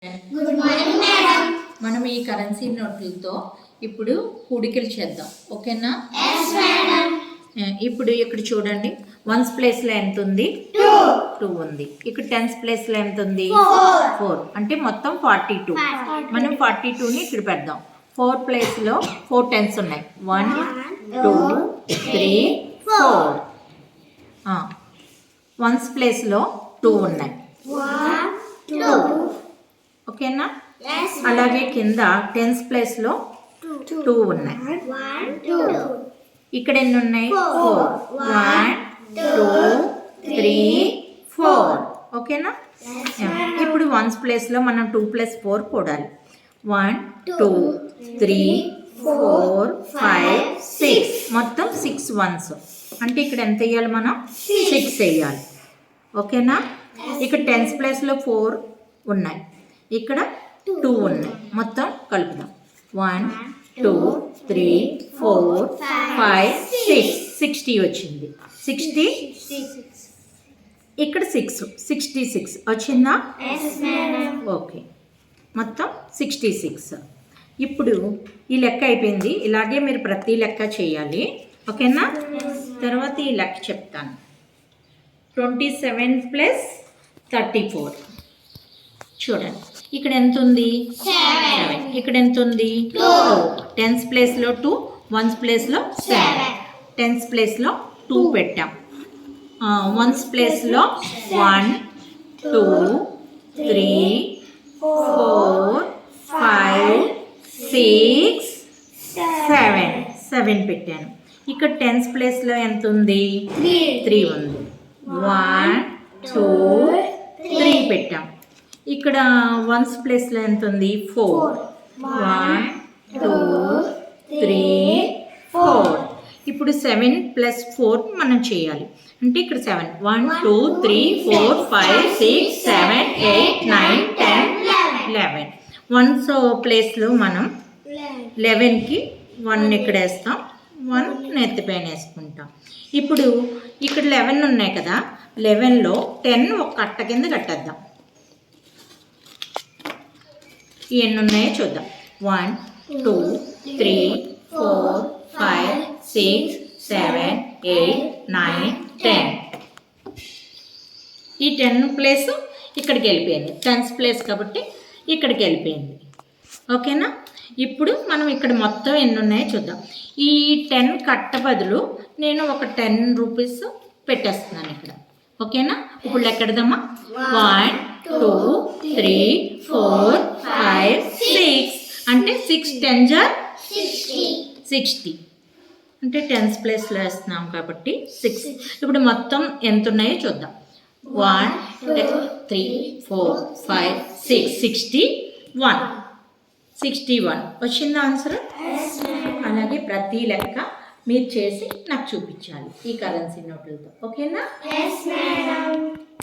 Good morning madam. మనం ఈ currency నోట్లతో ఇప్పుడు కూడికలు చేద్దాం. ఓకేనా? yes madam. ఇప్పుడు ఇక్కడ చూడండి, వన్స్ ప్లేస్ లో ఎంత ఉంది? 2 ఉంది. ఇక్కడ టెన్స్ ప్లేస్ లో ఎంత ఉంది? 4. అంటే మొత్తం 42. మనం 42ని ఇక్కడ పెడదాం. 4 ప్లేస్ లో 4 టెన్స్ ఉన్నాయి. 1 2 3 4. వన్స్ ప్లేస్ లో 2 ఉన్నాయి. 1 2. ఓకేనా? yes అలాగే కింద టెన్స్ ప్లేస్ లో 2 ఉన్నాయి. 1 2. ఇక్కడ ఎన్ని ఉన్నాయి? 4. 1 2 3 4. ఓకేనా? ఇప్పుడు వన్స్ ప్లేస్ లో మనం 2 + 4 కూడాలి. 1 2 3 4 5 6. మొత్తం 6 వన్స్. అంటే ఇక్కడ ఎంత వేయాలి? మనం 6 వేయాలి. ఓకేనా? ఇక్కడ టెన్స్ ప్లేస్ లో 4 ఉన్నాయి. ఇక్కడ 2 ఉన్నాయి. మొత్తం కలుపుదాం. 1 2 3 4 5 6. 60 వచ్చింది. 60 ఇక్కడ 6 66 వచ్చిందా? yes madam. ఓకే, మొత్తం 66. ఇప్పుడు ఈ లెక్క అయిపోయింది. ఇలాగే మీరు ప్రతి లెక్క చేయాలి. ఓకేనా? తర్వాత ఈ లెక్క చెప్తాను. 27 + 34. చూడండి, ఇక్కడ ఎంత ఉంది? 7. ఇక్కడ ఎంత ఉంది? 2. టెన్స్ ప్లేస్లో 2, వన్స్ ప్లేస్లో 7. టెన్స్ ప్లేస్లో 2 పెట్టాం. వన్స్ ప్లేస్లో 1 2 3 4 5 6 7 పెట్టాను. ఇక్కడ టెన్స్ ప్లేస్లో ఎంత ఉంది? 3 ఉంది. 1 2 3 పెట్టాం. ఇక్కడ వన్స్ ప్లేస్లో ఎంత ఉంది? 4. 1 2 3 4. ఇప్పుడు 7 + 4 మనం చేయాలి. అంటే ఇక్కడ 7 1 2 3 4 5 6 7 8 9 10 11. వన్స్ ప్లేస్లో మనం 11కి 1 ఇక్కడ వేస్తాం. 1 నెత్తిపైన వేసుకుంటాం. ఇప్పుడు ఇక్కడ 11 ఉన్నాయి కదా, 11లో 10 ఒక కట్ట కింద కట్టేద్దాం. ఎన్ని ఉన్నాయో చూద్దాం. 1 2 3 4 5 6 7 8 9 10. ఈ 10 ప్లేస్ ఇక్కడికి వెళ్ళిపోయింది. టెన్స్ ప్లేస్ కాబట్టి ఇక్కడికి వెళ్ళిపోయింది. ఓకేనా? ఇప్పుడు మనం ఇక్కడ మొత్తం ఎన్ని ఉన్నాయో చూద్దాం. ఈ 10 కట్ట బదులు నేను ఒక 10 రూపీస్ పెట్టేస్తున్నాను ఇక్కడ. ఓకేనా? ఇప్పుడు లెక్కెడదామా? 1 2 3 4 5 6. అంటే 6 10s are 60. అంటే టెన్స్ ప్లేస్లో వేస్తున్నాం కాబట్టి 6. ఇప్పుడు మొత్తం ఎంత ఉన్నాయో చూద్దాం. 1 2 3 4 5 6 61 వచ్చిందా ఆన్సర్? అలాగే ప్రతి లెక్క మీరు చేసి నాకు చూపించాలి ఈ కరెన్సీ నోట్లతో. ఓకేనా? yes madam.